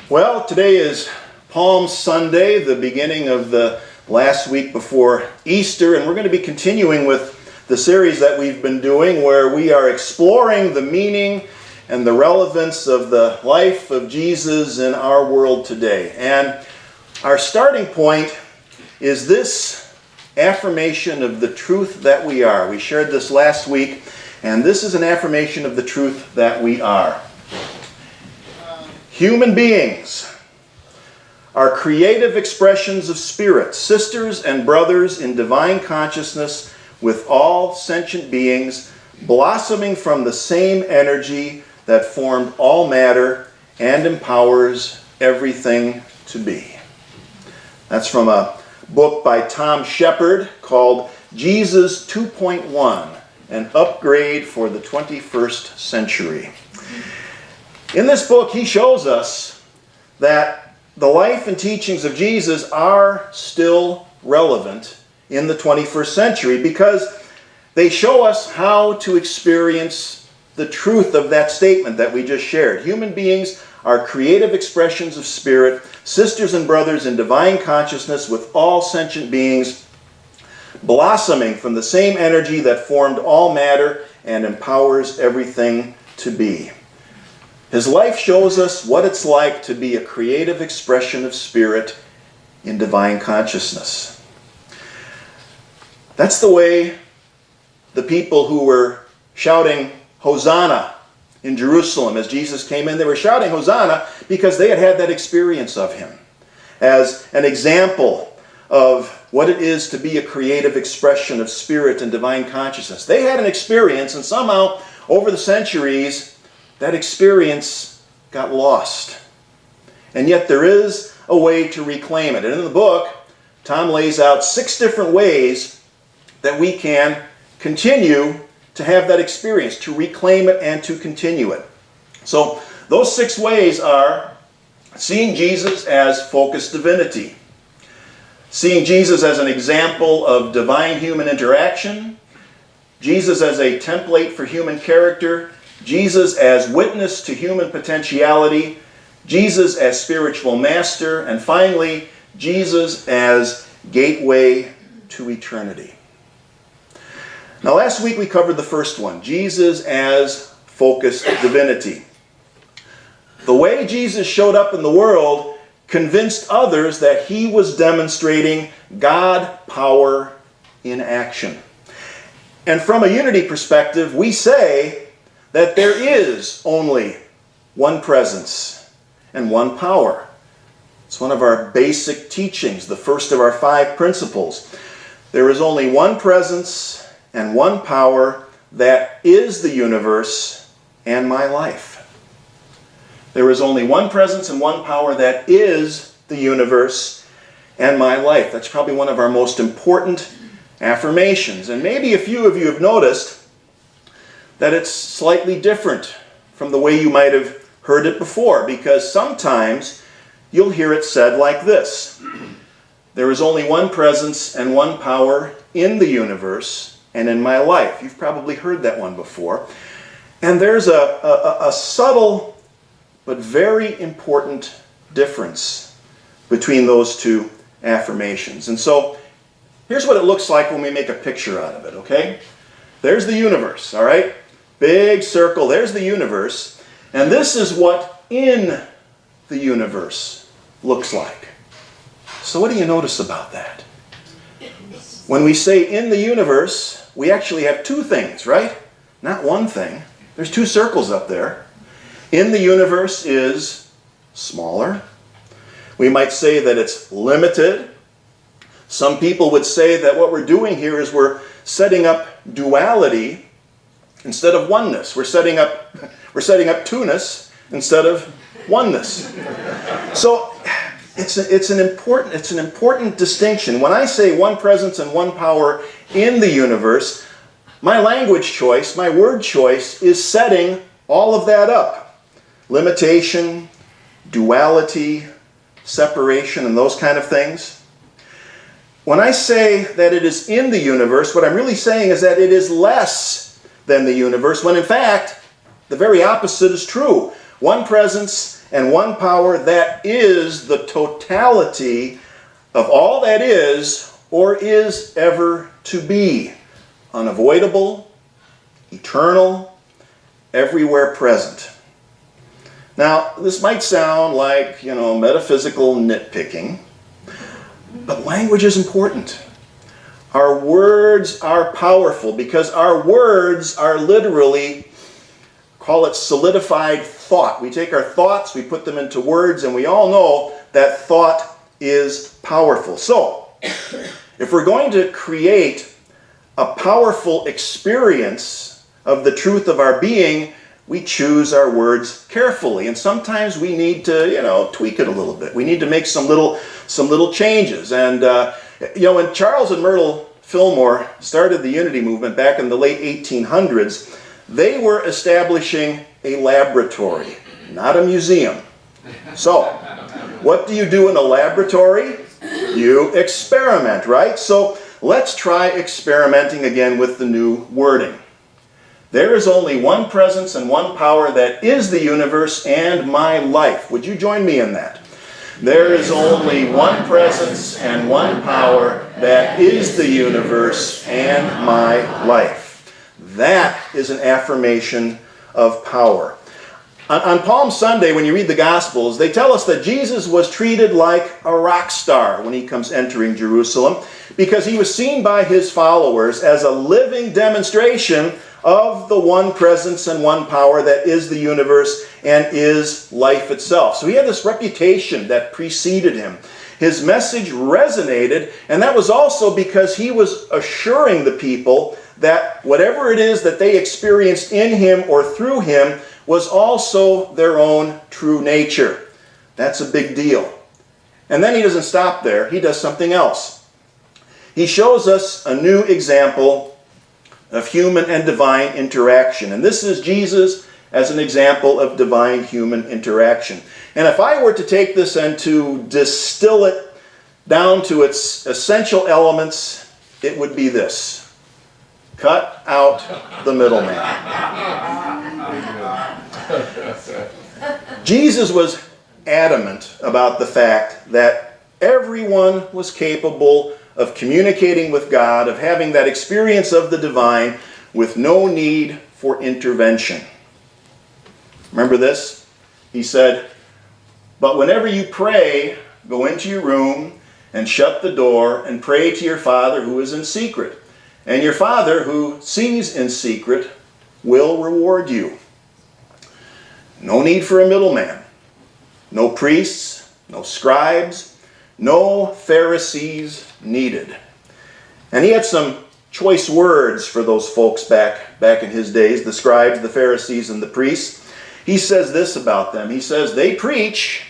Well, today is Palm Sunday, the beginning of the last week before Easter, and we're going to be continuing with the series that we've been doing where we are exploring the meaning and the relevance of the life of Jesus in our world today. And our starting point is this affirmation of the truth that we are. We shared this last week, and this is an affirmation of the truth that we are. Human beings are creative expressions of spirit, sisters and brothers in divine consciousness with all sentient beings, blossoming from the same energy that formed all matter and empowers everything to be. That's from a book by Tom Shepard called Jesus 2.1, an upgrade for the 21st century. In this book, he shows us that the life and teachings of Jesus are still relevant in the 21st century because they show us how to experience the truth of that statement that we just shared. Human beings are creative expressions of spirit, sisters and brothers in divine consciousness with all sentient beings, blossoming from the same energy that formed all matter and empowers everything to be. His life shows us what it's like to be a creative expression of spirit in divine consciousness. That's the way the people who were shouting Hosanna in Jerusalem as Jesus came in, they were shouting Hosanna because they had had that experience of him as an example of what it is to be a creative expression of spirit and divine consciousness. They had an experience, and somehow over the centuries that experience got lost. And yet there is a way to reclaim it. And in the book, Tom lays out 6 different ways that we can continue to have that experience, to reclaim it and to continue it. So those 6 ways are seeing Jesus as focused divinity, seeing Jesus as an example of divine human interaction, Jesus as a template for human character, Jesus as witness to human potentiality, Jesus as spiritual master, and finally, Jesus as gateway to eternity. Now, last week we covered the first one, Jesus as focused divinity. The way Jesus showed up in the world convinced others that he was demonstrating God power in action. And from a unity perspective, we say that there is only one presence and one power. It's one of our basic teachings, the first of our 5 principles. There is only one presence and one power that is the universe and my life. There is only one presence and one power that is the universe and my life. That's probably one of our most important affirmations. And maybe a few of you have noticed that it's slightly different from the way you might have heard it before, because sometimes you'll hear it said like this: there is only one presence and one power in the universe and in my life. You've probably heard that one before. And there's a subtle but very important difference between those 2 affirmations. And so here's what it looks like when we make a picture out of it, okay? There's the universe, all right? Big circle, there's the universe. And this is what in the universe looks like. So what do you notice about that? When we say in the universe, we actually have 2 things, right? Not one thing. There's 2 circles up there. In the universe is smaller. We might say that it's limited. Some people would say that what we're doing here is we're setting up duality instead of oneness. We're setting up two-ness instead of oneness. So it's an important distinction. When I say one presence and one power in the universe, my language choice, my word choice is setting all of that up. Limitation, duality, separation, and those kind of things. When I say that it is in the universe, what I'm really saying is that it is less than the universe, when in fact, the very opposite is true. One presence and one power that is the totality of all that is or is ever to be, unavoidable, eternal, everywhere present. Now, this might sound like, metaphysical nitpicking, but language is important. Our words are powerful because our words are literally, call it solidified thought. We take our thoughts, we put them into words, and we all know that thought is powerful. So, if we're going to create a powerful experience of the truth of our being, we choose our words carefully. And sometimes we need to, tweak it a little bit. We need to make some little changes. And, when Charles and Myrtle Fillmore started the Unity movement back in the late 1800s, they were establishing a laboratory, not a museum. So, what do you do in a laboratory? You experiment, right? So, let's try experimenting again with the new wording. There is only one presence and one power that is the universe and my life. Would you join me in that? There is only one presence and one power that is the universe and my life. That is an affirmation of power. On Palm Sunday, when you read the Gospels, they tell us that Jesus was treated like a rock star when he comes entering Jerusalem because he was seen by his followers as a living demonstration of the one presence and one power that is the universe and is life itself. So he had this reputation that preceded him. His message resonated, and that was also because he was assuring the people that whatever it is that they experienced in him or through him was also their own true nature. That's a big deal. And then he doesn't stop there. He does something else. He shows us a new example of human and divine interaction. And this is Jesus as an example of divine human interaction. And if I were to take this and to distill it down to its essential elements, it would be this: cut out the middleman. Jesus was adamant about the fact that everyone was capable of communicating with God, of having that experience of the divine with no need for intervention. Remember this? He said, "But whenever you pray, go into your room and shut the door and pray to your Father who is in secret. And your Father who sees in secret will reward you." No need for a middleman. No priests, no scribes, no Pharisees needed. And he had some choice words for those folks back in his days, the scribes, the Pharisees, and the priests. He says this about them. He says, "They preach,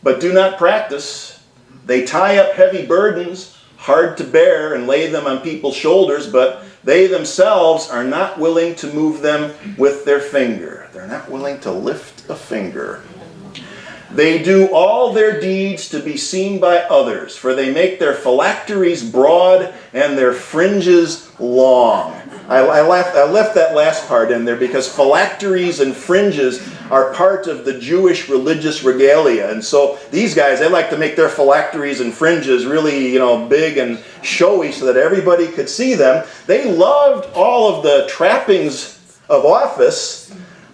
but do not practice. They tie up heavy burdens, hard to bear, and lay them on people's shoulders, but they themselves are not willing to move them with their finger." They're not willing to lift a finger. "They do all their deeds to be seen by others, for they make their phylacteries broad and their fringes long." I left that last part in there because phylacteries and fringes are part of the Jewish religious regalia. And so these guys, they like to make their phylacteries and fringes really, big and showy so that everybody could see them. They loved all of the trappings of office,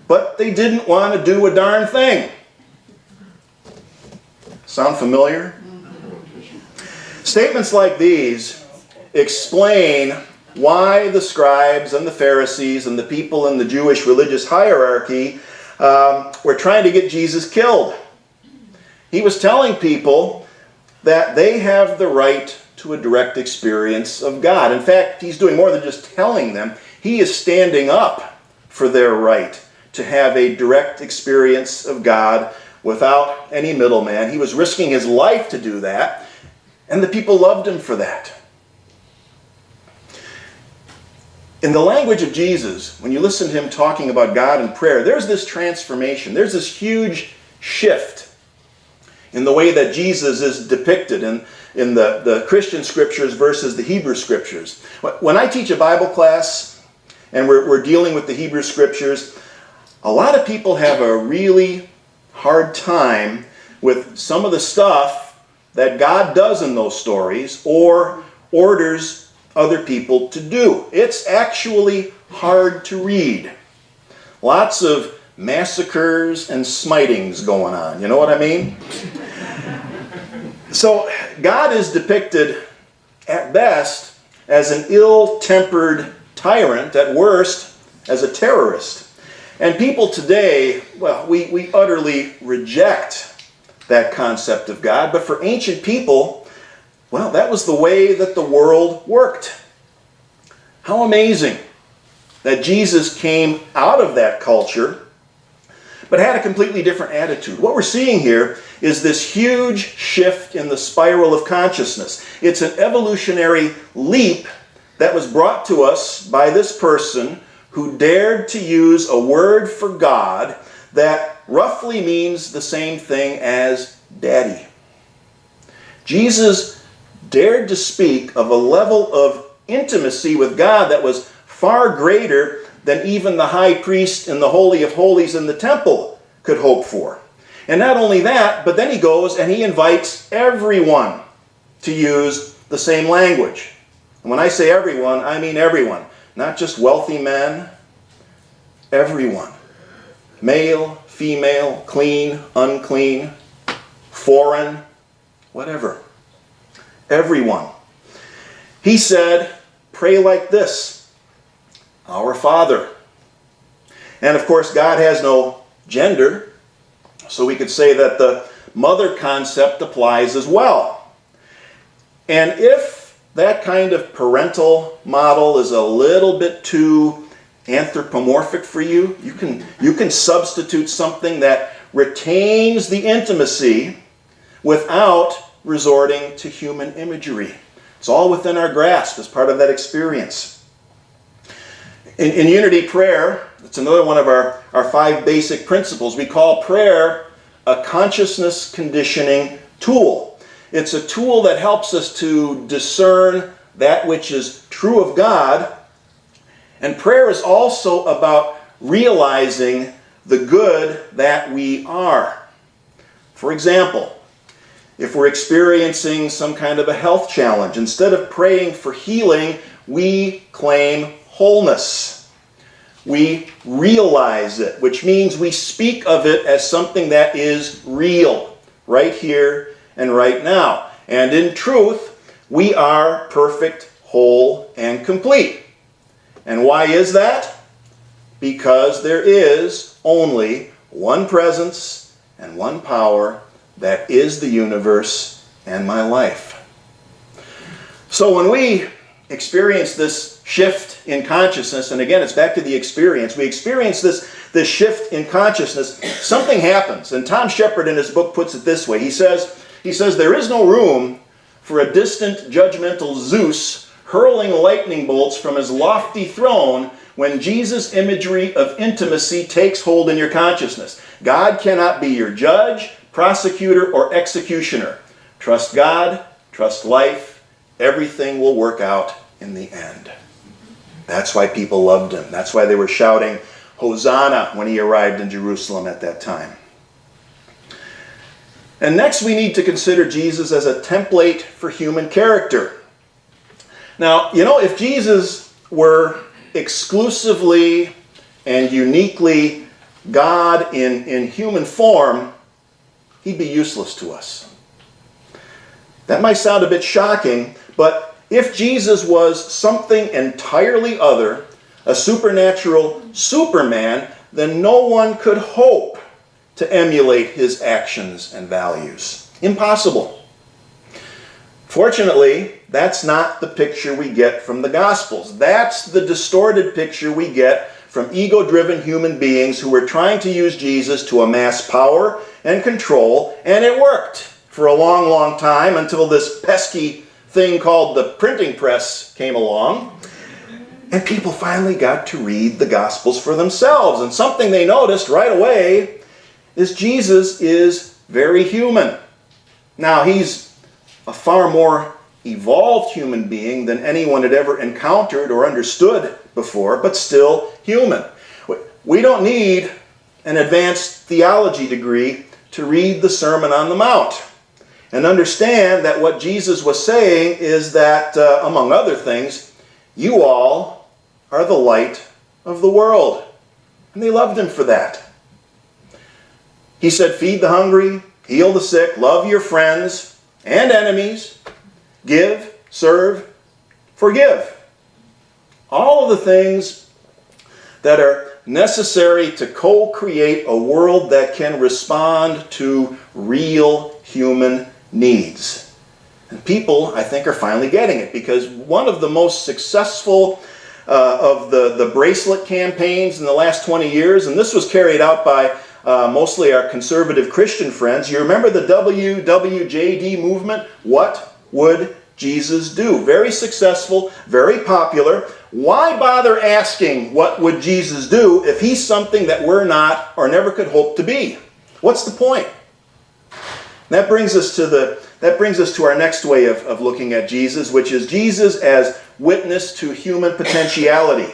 but they didn't want to do a darn thing. Sound familiar? Statements like these explain why the scribes and the Pharisees and the people in the Jewish religious hierarchy were trying to get Jesus killed. He was telling people that they have the right to a direct experience of God. In fact, he's doing more than just telling them. He is standing up for their right to have a direct experience of God without any middleman. He was risking his life to do that, and the people loved him for that. In the language of Jesus, when you listen to him talking about God and prayer, there's this transformation. There's this huge shift in the way that Jesus is depicted in the Christian scriptures versus the Hebrew scriptures. When I teach a Bible class and we're dealing with the Hebrew scriptures, a lot of people have a really hard time with some of the stuff that God does in those stories or orders other people to do. It's actually hard to read. Lots of massacres and smitings going on. You know what I mean? So God is depicted at best as an ill-tempered tyrant, at worst as a terrorist. And people today, well, we utterly reject that concept of God. But for ancient people, well, that was the way that the world worked. How amazing that Jesus came out of that culture, but had a completely different attitude. What we're seeing here is this huge shift in the spiral of consciousness. It's an evolutionary leap that was brought to us by this person who dared to use a word for God that roughly means the same thing as daddy. Jesus dared to speak of a level of intimacy with God that was far greater than even the high priest in the Holy of Holies in the temple could hope for. And not only that, but then he goes and he invites everyone to use the same language. And when I say everyone, I mean everyone. Not just wealthy men, everyone. Male, female, clean, unclean, foreign, whatever. Everyone. He said, pray like this, Our Father. And of course, God has no gender, so we could say that the mother concept applies as well. And if that kind of parental model is a little bit too anthropomorphic for you, you can substitute something that retains the intimacy without resorting to human imagery. It's all within our grasp as part of that experience. In unity prayer, it's another one of our 5 basic principles. We call prayer a consciousness conditioning tool. It's a tool that helps us to discern that which is true of God. And prayer is also about realizing the good that we are. For example, if we're experiencing some kind of a health challenge, instead of praying for healing, we claim wholeness. We realize it, which means we speak of it as something that is real, right here and right now. And in truth, we are perfect, whole, and complete. And why is that? Because there is only one presence and one power that is the universe and my life. So when we experience this shift in consciousness, and again, it's back to the experience. We experience this shift in consciousness. Something happens, and Tom Shepard in his book puts it this way. He says, there is no room for a distant, judgmental Zeus hurling lightning bolts from his lofty throne when Jesus' imagery of intimacy takes hold in your consciousness. God cannot be your judge, prosecutor, or executioner. Trust God, trust life. Everything will work out in the end. That's why people loved him. That's why they were shouting, Hosanna, when he arrived in Jerusalem at that time. And next we need to consider Jesus as a template for human character. Now, if Jesus were exclusively and uniquely God in human form, he'd be useless to us. That might sound a bit shocking, but if Jesus was something entirely other, a supernatural Superman, then no one could hope to emulate his actions and values. Impossible. Fortunately, that's not the picture we get from the Gospels. That's the distorted picture we get from ego-driven human beings who were trying to use Jesus to amass power and control, and it worked for a long, long time until this pesky thing called the printing press came along, and people finally got to read the Gospels for themselves. And something they noticed right away is Jesus is very human. Now, he's a far more evolved human being than anyone had ever encountered or understood before, but still human. We don't need an advanced theology degree to read the Sermon on the Mount and understand that what Jesus was saying is that, among other things, you all are the light of the world. And they loved him for that. He said, feed the hungry, heal the sick, love your friends and enemies, give, serve, forgive. All of the things that are necessary to co-create a world that can respond to real human needs. And people, I think, are finally getting it, because one of the most successful of the bracelet campaigns in the last 20 years, and this was carried out by mostly our conservative Christian friends. You remember the WWJD movement? What would Jesus do? Very successful, very popular. Why bother asking what would Jesus do if he's something that we're not or never could hope to be? What's the point? That brings us to our next way of looking at Jesus, which is Jesus as witness to human potentiality.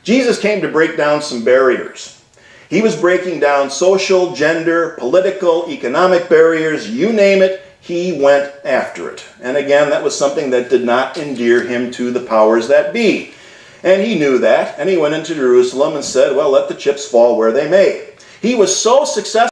Jesus came to break down some barriers. He was breaking down social, gender, political, economic barriers, you name it, he went after it. And again, that was something that did not endear him to the powers that be. And he knew that, and he went into Jerusalem and said, well, let the chips fall where they may. He was so successful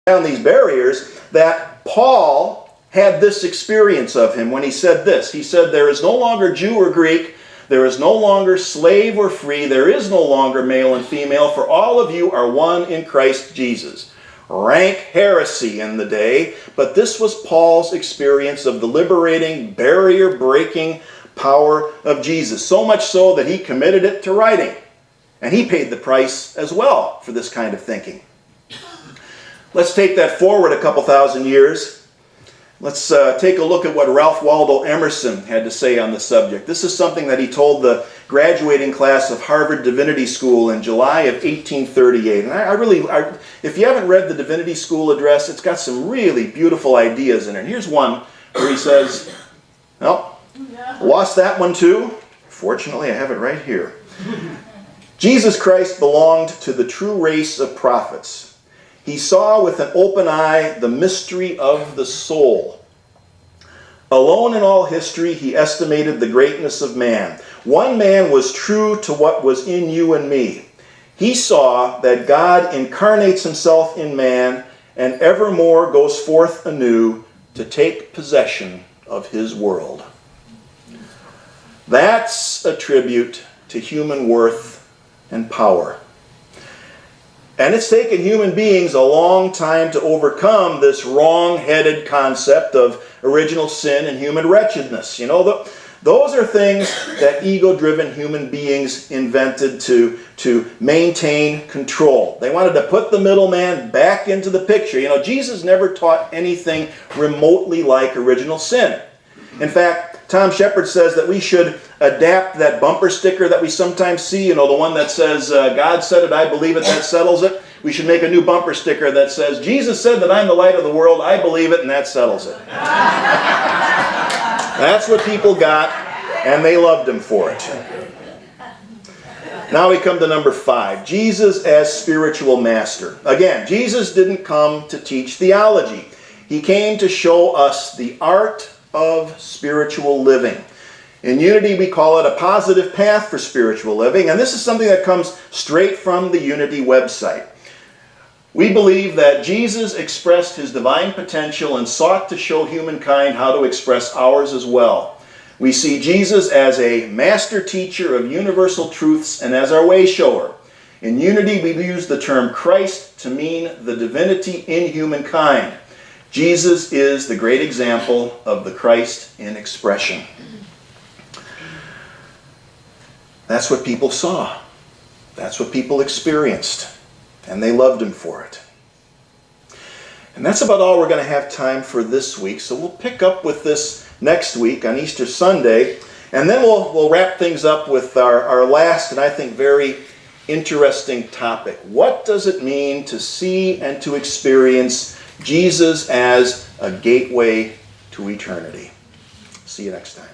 down these barriers that Paul had this experience of him when he said this. He said, there is no longer Jew or Greek, there is no longer slave or free, there is no longer male and female, for all of you are one in Christ Jesus. Rank heresy in the day, but this was Paul's experience of the liberating, barrier-breaking power of Jesus. So much so that he committed it to writing. And he paid the price as well for this kind of thinking. Let's take that forward a couple thousand years. Let's take a look at what Ralph Waldo Emerson had to say on the subject. This is something that he told the graduating class of Harvard Divinity School in July of 1838. And if you haven't read the Divinity School address, it's got some really beautiful ideas in it. And here's one where he says, well, lost that one too. Fortunately, I have it right here. Jesus Christ belonged to the true race of prophets. He saw with an open eye the mystery of the soul. Alone in all history, he estimated the greatness of man. One man was true to what was in you and me. He saw that God incarnates himself in man and evermore goes forth anew to take possession of his world. That's a tribute to human worth and power. And it's taken human beings a long time to overcome this wrong-headed concept of original sin and human wretchedness. You know, those are things that ego-driven human beings invented to maintain control. They wanted to put the middleman back into the picture. You know, Jesus never taught anything remotely like original sin. In fact, Tom Shepard says that we should adapt that bumper sticker that we sometimes see, you know, the one that says, God said it, I believe it, that settles it. We should make a new bumper sticker that says, Jesus said that I'm the light of the world, I believe it, and that settles it. That's what people got, and they loved him for it. Now we come to number 5, Jesus as spiritual master. Again, Jesus didn't come to teach theology. He came to show us the art of spiritual living. In Unity, we call it a positive path for spiritual living, and this is something that comes straight from the Unity website. We believe that Jesus expressed his divine potential and sought to show humankind how to express ours as well. We see Jesus as a master teacher of universal truths and as our way shower. In Unity, we use the term Christ to mean the divinity in humankind. Jesus is the great example of the Christ in expression. That's what people saw. That's what people experienced. And they loved him for it. And that's about all we're going to have time for this week. So we'll pick up with this next week on Easter Sunday. And then we'll wrap things up with our last and I think very interesting topic. What does it mean to see and to experience Jesus as a gateway to eternity? See you next time.